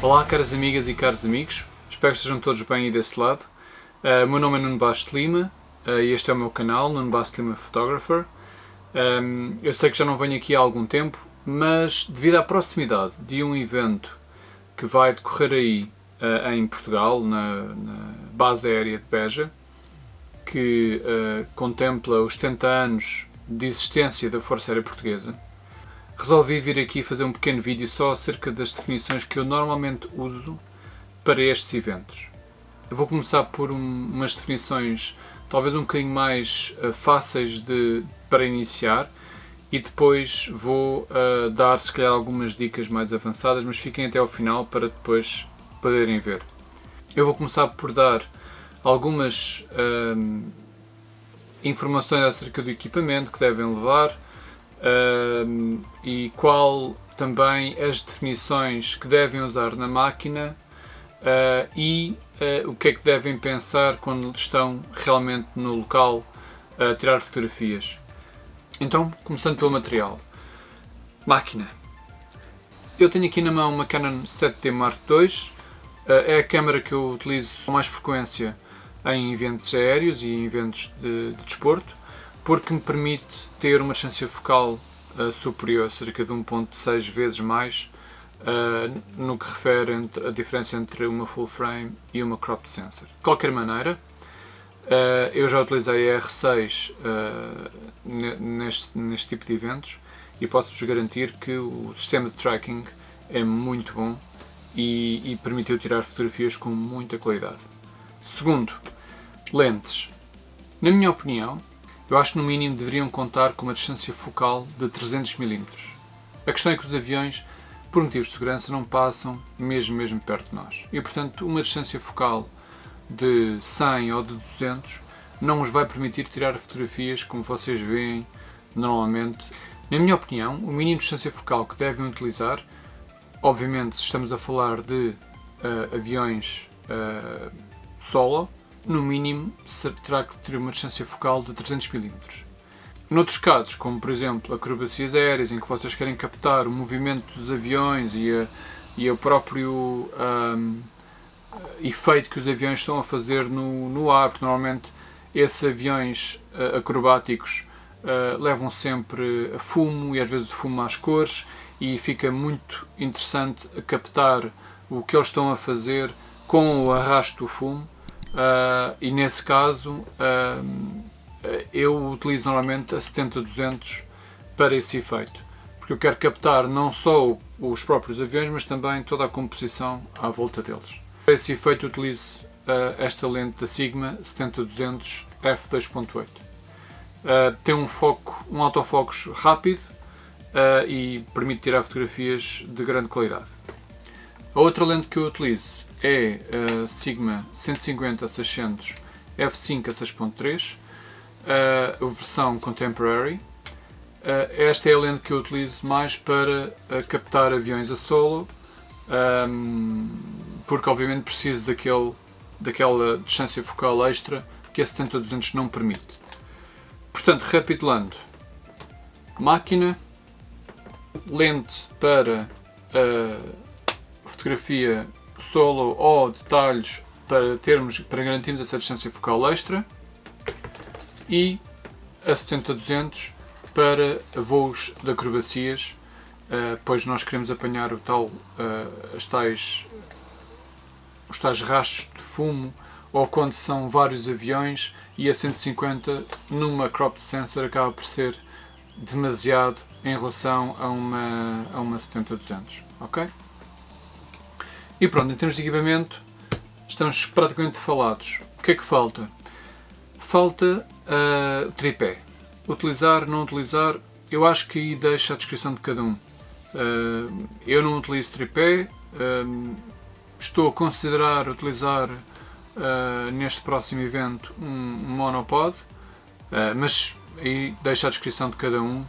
Olá, caras amigas e caros amigos, espero que estejam todos bem aí desse lado. O meu nome é Nuno Bastos Lima e este é o meu canal, Nuno Bastos Lima Photographer. Eu sei que já não venho aqui há algum tempo, mas devido à proximidade de um evento que vai decorrer aí em Portugal, na base aérea de Beja, que contempla os 70 anos de existência da Força Aérea Portuguesa, resolvi vir aqui fazer um pequeno vídeo só acerca das definições que eu normalmente uso para estes eventos. Eu vou começar por umas definições talvez um bocadinho mais fáceis para iniciar e depois vou dar se calhar algumas dicas mais avançadas, mas fiquem até ao final para depois poderem ver. Eu vou começar por dar algumas informações acerca do equipamento que devem levar, e qual também as definições que devem usar na máquina e o que é que devem pensar quando estão realmente no local a tirar fotografias. Então, começando pelo material. Máquina. Eu tenho aqui na mão uma Canon 7D Mark II, é a câmera que eu utilizo com mais frequência em eventos aéreos e em eventos de desporto, porque me permite ter uma distância focal superior, cerca de 1.6 vezes mais, no que refere a diferença entre uma full frame e uma cropped sensor. De qualquer maneira, eu já utilizei a R6 neste tipo de eventos e posso-vos garantir que o sistema de tracking é muito bom e permitiu tirar fotografias com muita qualidade. Segundo, lentes. Na minha opinião, eu acho que no mínimo deveriam contar com uma distância focal de 300 mm. A questão é que os aviões, por motivos de segurança, não passam mesmo perto de nós. E, portanto, uma distância focal de 100 ou de 200 não nos vai permitir tirar fotografias como vocês veem normalmente. Na minha opinião, o mínimo de distância focal que devem utilizar, obviamente se estamos a falar de aviões solo, no mínimo terá que ter uma distância focal de 300 mm. Noutros casos, como por exemplo acrobacias aéreas, em que vocês querem captar o movimento dos aviões e o próprio efeito que os aviões estão a fazer no ar, porque normalmente esses aviões acrobáticos levam sempre a fumo e às vezes fumo às cores, e fica muito interessante captar o que eles estão a fazer com o arrasto do fumo. E nesse caso eu utilizo normalmente a 70-200 para esse efeito, porque eu quero captar não só os próprios aviões, mas também toda a composição à volta deles. Para esse efeito utilizo esta lente da Sigma 70-200 f2.8. Tem um autofocus rápido e permite tirar fotografias de grande qualidade. A outra lente que eu utilizo é a Sigma 150-600 f5 a 6.3, a versão Contemporary. Esta é a lente que eu utilizo mais para captar aviões a solo, porque obviamente preciso daquela distância focal extra que a 70-200 não permite. Portanto, recapitulando: máquina, lente para fotografia solo ou detalhes para garantirmos essa distância focal extra, e a 70-200 para voos de acrobacias, pois nós queremos apanhar os tais rastros de fumo, ou quando são vários aviões, e a 150 numa cropped sensor acaba por ser demasiado em relação a uma 70-200, ok? E pronto, em termos de equipamento, estamos praticamente falados. O que é que falta? Falta tripé. Utilizar, não utilizar, eu acho que aí deixa a descrição de cada um. Eu não utilizo tripé, estou a considerar utilizar neste próximo evento um monopod, mas aí deixa a descrição de cada um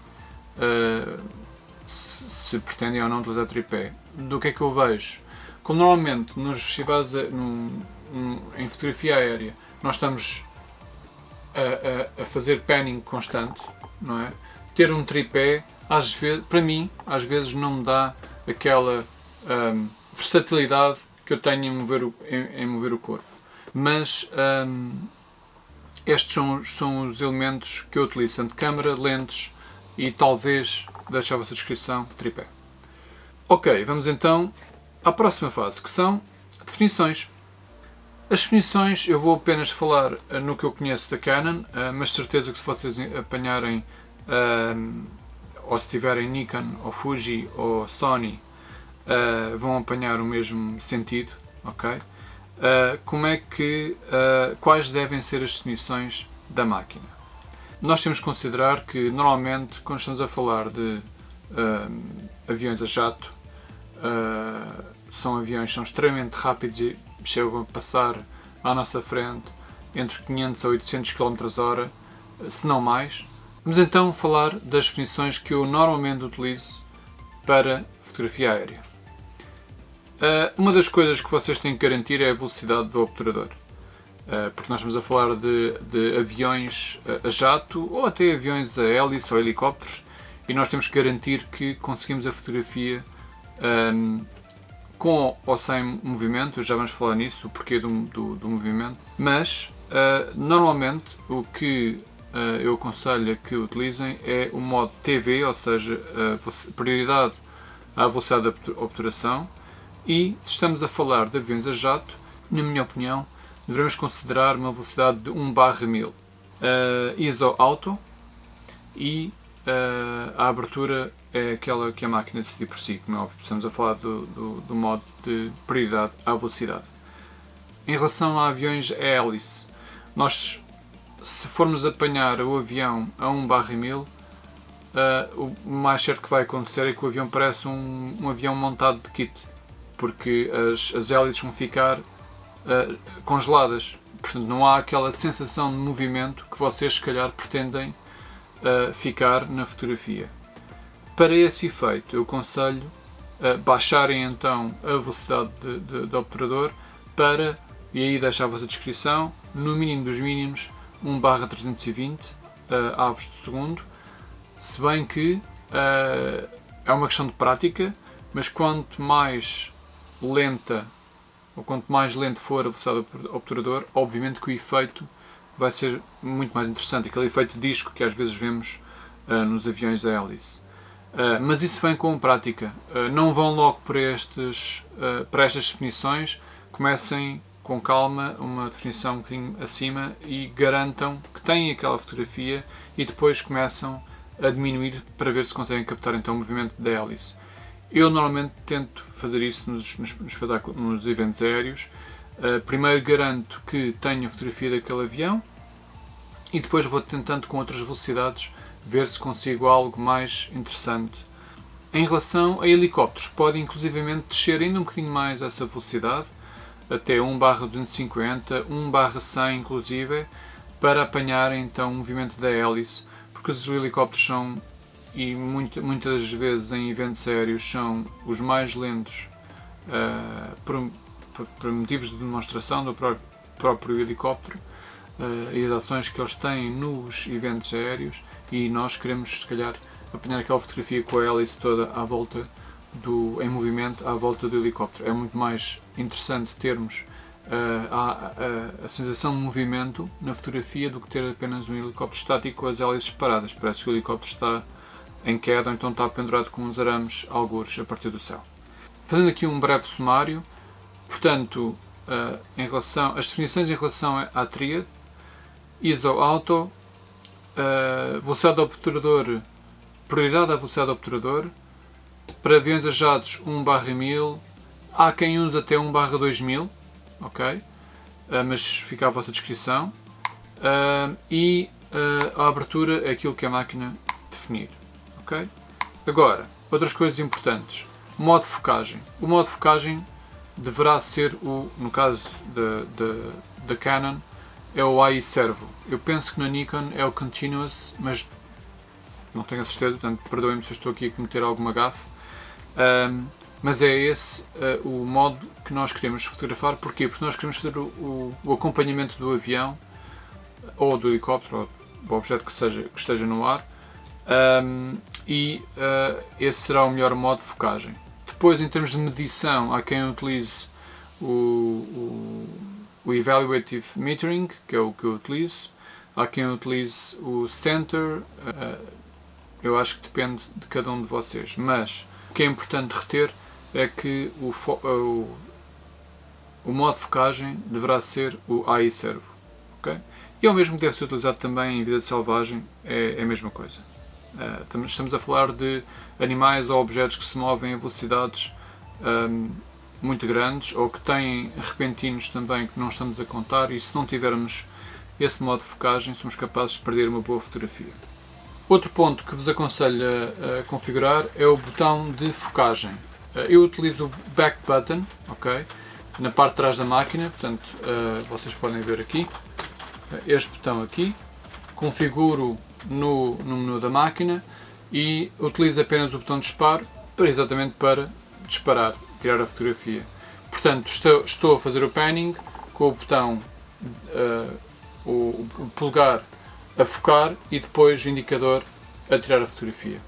se pretendem ou não utilizar tripé. Do que é que eu vejo? Como normalmente nos festivais, em fotografia aérea nós estamos a fazer panning constante, não é? Ter um tripé, às vezes, para mim, às vezes não me dá aquela versatilidade que eu tenho em mover o corpo. Mas estes são os elementos que eu utilizo, tanto câmera, lentes e talvez, deixo a vossa descrição, tripé. Ok, vamos então à próxima fase, que são definições. As definições eu vou apenas falar no que eu conheço da Canon, mas certeza que se vocês apanharem ou se tiverem Nikon ou Fuji ou Sony vão apanhar o mesmo sentido, ok? Quais devem ser as definições da máquina? Nós temos que considerar que normalmente quando estamos a falar de aviões a jato, são aviões que são extremamente rápidos e chegam a passar à nossa frente entre 500 a 800 km/h, se não mais. Vamos então falar das definições que eu normalmente utilizo para fotografia aérea. Uma das coisas que vocês têm que garantir é a velocidade do obturador, porque nós estamos a falar de aviões a jato ou até aviões a hélice ou helicópteros, e nós temos que garantir que conseguimos a fotografia com ou sem movimento. Já vamos falar nisso, o porquê do movimento, mas normalmente o que eu aconselho a que utilizem é o modo TV, ou seja, prioridade à velocidade da obturação. E se estamos a falar de aviões a jato, na minha opinião, devemos considerar uma velocidade de 1/1000 ISO auto, e a abertura é aquela que a máquina decide por si, como é óbvio. Estamos a falar do modo de prioridade à velocidade. Em relação a aviões a hélice, nós, se formos apanhar o avião a 1/1000, o mais certo que vai acontecer é que o avião parece um avião montado de kit, porque as hélices vão ficar congeladas. Portanto, não há aquela sensação de movimento que vocês, se calhar, pretendem ficar na fotografia. Para esse efeito, eu aconselho baixarem então a velocidade do obturador para, e aí deixo a vossa descrição, no mínimo dos mínimos, 1/320 avos de segundo, se bem que é uma questão de prática, mas quanto mais lenta ou quanto mais lento for a velocidade do obturador, obviamente que o efeito vai ser muito mais interessante, aquele efeito de disco que às vezes vemos nos aviões da hélice. Mas isso vem com prática. Não vão logo para estas definições, comecem com calma, uma definição um bocadinho acima, e garantam que têm aquela fotografia, e depois começam a diminuir para ver se conseguem captar então o movimento da hélice. Eu normalmente tento fazer isso nos eventos aéreos. Primeiro garanto que tenho a fotografia daquele avião e depois vou tentando com outras velocidades ver se consigo algo mais interessante. Em relação a helicópteros, pode inclusivamente descer ainda um bocadinho mais essa velocidade, até 1/250, 1/100 inclusive, para apanhar então o movimento da hélice, porque os helicópteros são, e muitas vezes em eventos aéreos, são os mais lentos por motivos de demonstração do próprio helicóptero e as ações que eles têm nos eventos aéreos, e nós queremos, se calhar, apanhar aquela fotografia com a hélice toda à volta em movimento à volta do helicóptero. É muito mais interessante termos a sensação de movimento na fotografia do que ter apenas um helicóptero estático com as hélices paradas. Parece que o helicóptero está em queda, ou então está pendurado com uns arames algures a partir do céu. Fazendo aqui um breve sumário, portanto, as definições em relação à tríade: ISO auto, velocidade do obturador, prioridade à velocidade do obturador, para aviões a jatos 1/1000, há quem use até 1/2000, ok? Mas fica à vossa descrição. E a abertura é aquilo que a máquina definir, ok? Agora, outras coisas importantes. Modo de focagem. O modo de focagem deverá ser no caso da Canon, é o AI Servo. Eu penso que na Nikon é o Continuous, mas não tenho a certeza, portanto perdoem-me se eu estou aqui a cometer alguma gafe. Mas é esse o modo que nós queremos fotografar. Porquê? Porque nós queremos fazer o acompanhamento do avião ou do helicóptero ou do objeto que esteja no ar, esse será o melhor modo de focagem. Depois, em termos de medição, há quem utilize o Evaluative Metering, que é o que eu utilizo. Há quem utilize o Center. Eu acho que depende de cada um de vocês. Mas o que é importante reter é que o modo de focagem deverá ser o AI Servo. Okay? E é o mesmo que deve ser utilizado também em vida selvagem, é a mesma coisa. Estamos a falar de animais ou objetos que se movem a velocidades muito grandes ou que têm repentinos também que não estamos a contar, e se não tivermos esse modo de focagem somos capazes de perder uma boa fotografia. Outro ponto que vos aconselho a configurar é o botão de focagem. Eu utilizo o Back Button, okay, na parte de trás da máquina, portanto vocês podem ver aqui, este botão aqui, configuro no menu da máquina e utilizo apenas o botão de disparo exatamente para disparar, tirar a fotografia. Portanto, estou a fazer o panning com o botão, o polegar a focar e depois o indicador a tirar a fotografia.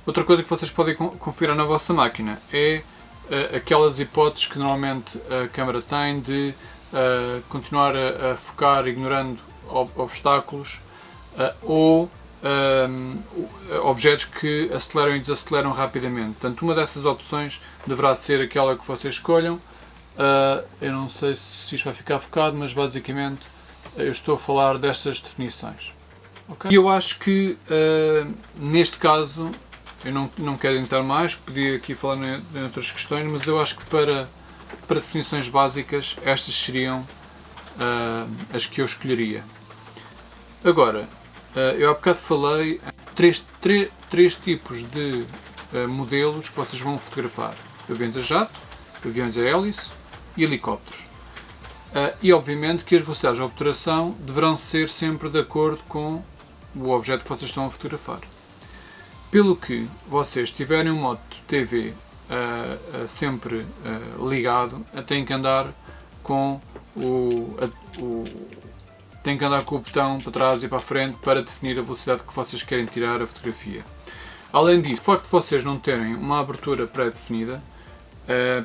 Outra coisa que vocês podem configurar na vossa máquina é aquelas hipóteses que normalmente a câmera tem de continuar a focar ignorando obstáculos ou objetos que aceleram e desaceleram rapidamente. Portanto, uma dessas opções deverá ser aquela que vocês escolham. Eu não sei se isto vai ficar focado, mas basicamente eu estou a falar destas definições. Okay? E eu acho que neste caso, eu não quero entrar mais, podia aqui falar em outras questões, mas eu acho que para definições básicas estas seriam as que eu escolheria. Agora, eu há bocado falei três tipos de modelos que vocês vão fotografar: aviões a jato, aviões a hélice e helicópteros. E obviamente que as velocidades de obturação deverão ser sempre de acordo com o objeto que vocês estão a fotografar. Pelo que vocês tiverem um modo de TV sempre ligado, têm que andar com têm que andar com o botão para trás e para a frente para definir a velocidade que vocês querem tirar a fotografia. Além disso, o facto de vocês não terem uma abertura pré-definida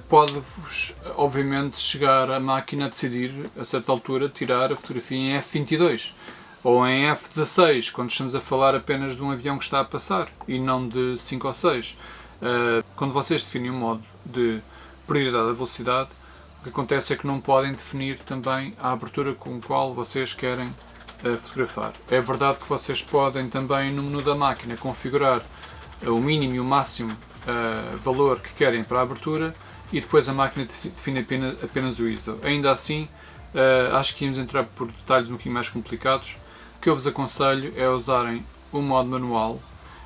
pode-vos, obviamente, chegar a máquina a decidir, a certa altura, tirar a fotografia em f22 ou em f16, quando estamos a falar apenas de um avião que está a passar e não de 5 ou 6. Quando vocês definem um modo de prioridade da velocidade, o que acontece é que não podem definir também a abertura com a qual vocês querem fotografar. É verdade que vocês podem também, no menu da máquina, configurar o mínimo e o máximo valor que querem para a abertura e depois a máquina define apenas o ISO. Ainda assim, acho que íamos entrar por detalhes um bocadinho mais complicados. O que eu vos aconselho é usarem o modo manual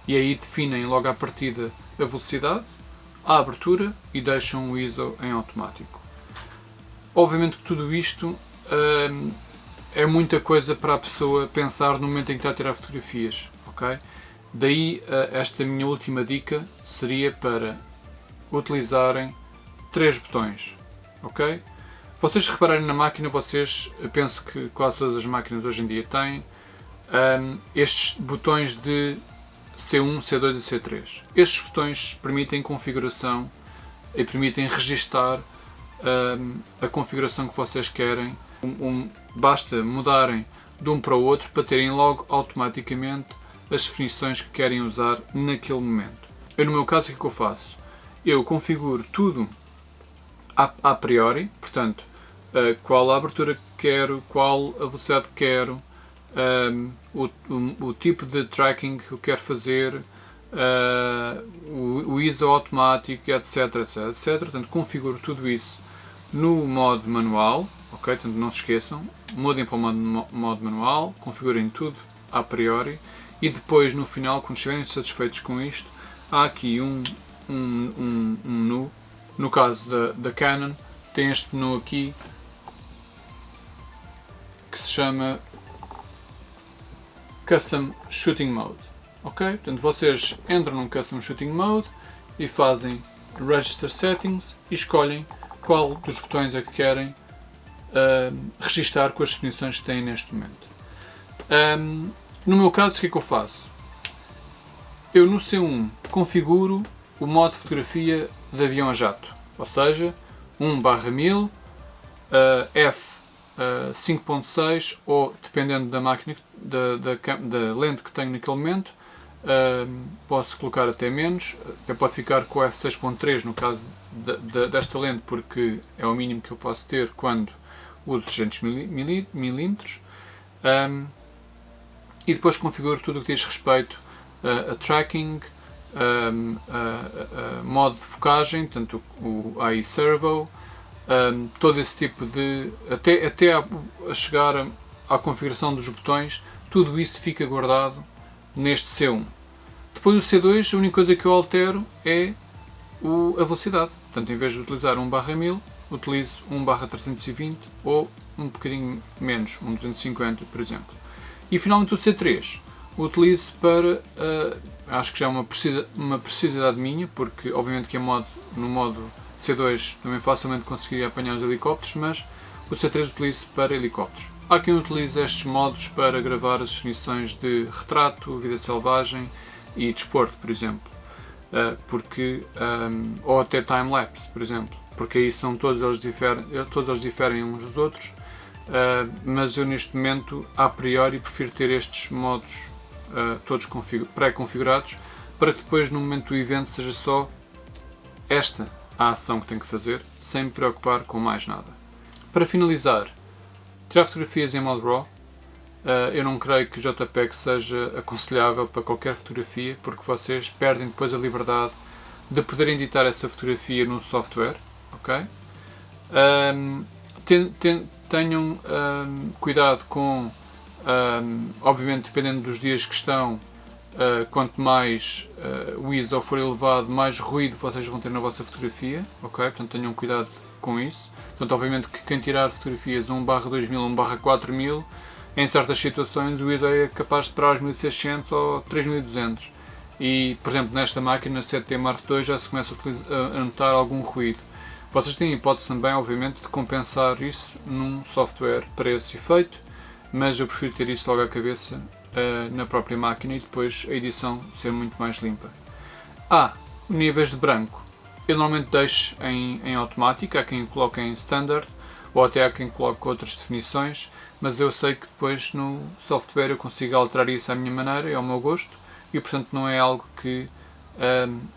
e aí definem logo à partida a velocidade, a abertura e deixam o ISO em automático. Obviamente que tudo isto é muita coisa para a pessoa pensar no momento em que está a tirar fotografias, ok? Daí esta minha última dica seria para utilizarem 3 botões, ok? Vocês repararem na máquina, eu penso que quase todas as máquinas hoje em dia têm estes botões de C1, C2 e C3. Estes botões permitem configuração e permitem registar a configuração que vocês querem. Basta mudarem de um para o outro para terem logo automaticamente as definições que querem usar naquele momento. No meu caso, o que eu faço? Eu configuro tudo a priori, portanto, qual a abertura que quero, qual a velocidade que quero, o tipo de tracking que eu quero fazer, o ISO automático, etc, etc, etc. Portanto, configuro tudo isso no modo manual, ok? Portanto, não se esqueçam, mudem para o modo manual, configurem tudo a priori e depois, no final, quando estiverem satisfeitos com isto, há aqui um menu. No caso da Canon, tem este menu aqui que se chama Custom Shooting Mode. Ok? Portanto, vocês entram num Custom Shooting Mode e fazem Register Settings e escolhem qual dos botões é que querem registar com as definições que têm neste momento. No meu caso, o que é que eu faço? Eu no C1 configuro o modo fotografia de avião a jato, ou seja, 1/1000, f 5.6 ou, dependendo da máquina, da lente que tenho naquele momento, posso colocar até menos. Eu posso ficar com o f6.3 no caso desta lente, porque é o mínimo que eu posso ter quando uso 600mm. E depois configuro tudo o que diz respeito a tracking, modo de focagem, tanto o AI Servo, todo esse tipo de... até a chegar à configuração dos botões, tudo isso fica guardado neste C1. Depois do C2, a única coisa que eu altero é a velocidade. Portanto, em vez de utilizar 1/1000, utilizo 1/320 ou um bocadinho menos, 250, por exemplo. E finalmente o C3 utilizo para, acho que já é uma precisidade minha, porque obviamente que no modo C2 também facilmente conseguiria apanhar os helicópteros, mas o C3 utilizo para helicópteros. Há quem utilize estes modos para gravar as definições de retrato, vida selvagem e desporto, por exemplo, ou até time-lapse, por exemplo, porque aí todos eles diferem uns dos outros. Mas eu neste momento, a priori, prefiro ter estes modos todos pré-configurados, para que depois no momento do evento seja só esta a ação que tenho que fazer, sem me preocupar com mais nada. Para finalizar, tirar fotografias em modo RAW, eu não creio que o JPEG seja aconselhável para qualquer fotografia, porque vocês perdem depois a liberdade de poderem editar essa fotografia no software, ok? Tenham cuidado com, obviamente dependendo dos dias que estão, quanto mais o ISO for elevado, mais ruído vocês vão ter na vossa fotografia, ok? Portanto tenham cuidado com isso. Portanto, obviamente que quem tirar fotografias 1/2000, 1/4000, em certas situações o ISO é capaz de parar os 1600 ou 3200. E, por exemplo, nesta máquina 7D Mark II já se começa a notar algum ruído. Vocês têm a hipótese também, obviamente, de compensar isso num software para esse efeito, mas eu prefiro ter isso logo à cabeça na própria máquina e depois a edição ser muito mais limpa. Níveis de branco. Eu normalmente deixo em automático, há quem coloque em standard ou até há quem coloque outras definições, mas eu sei que depois no software eu consigo alterar isso à minha maneira e ao meu gosto e portanto não é algo que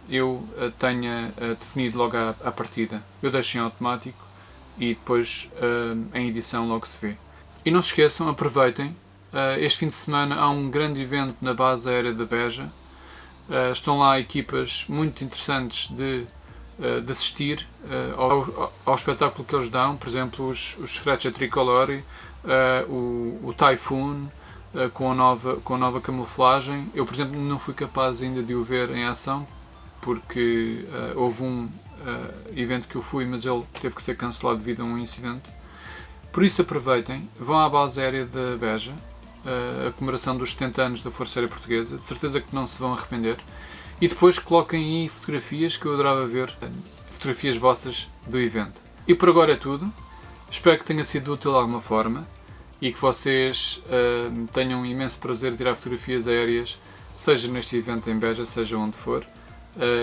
eu tenha definido logo à partida. Eu deixo em automático e depois em edição logo se vê. E não se esqueçam, aproveitem, este fim de semana há um grande evento na base aérea da Beja, estão lá equipas muito interessantes de assistir ao espetáculo que eles dão, por exemplo os Freccia Tricolori, o Typhoon, com a nova camuflagem. Eu, por exemplo, não fui capaz ainda de o ver em ação, porque houve um evento que eu fui, mas ele teve que ser cancelado devido a um incidente. Por isso aproveitem, vão à base aérea da Beja, a comemoração dos 70 anos da Força Aérea Portuguesa, de certeza que não se vão arrepender, e depois coloquem aí fotografias, que eu adorava ver, fotografias vossas do evento. E por agora é tudo, espero que tenha sido útil de alguma forma, e que vocês tenham um imenso prazer de tirar fotografias aéreas, seja neste evento em Beja, seja onde for.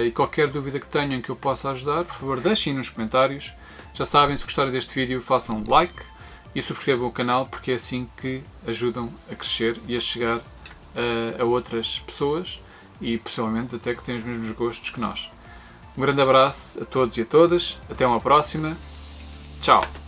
E qualquer dúvida que tenham que eu possa ajudar, por favor deixem nos comentários. Já sabem, se gostarem deste vídeo façam like e subscrevam o canal, porque é assim que ajudam a crescer e a chegar a outras pessoas e possivelmente até que têm os mesmos gostos que nós. Um grande abraço a todos e a todas, até uma próxima, tchau!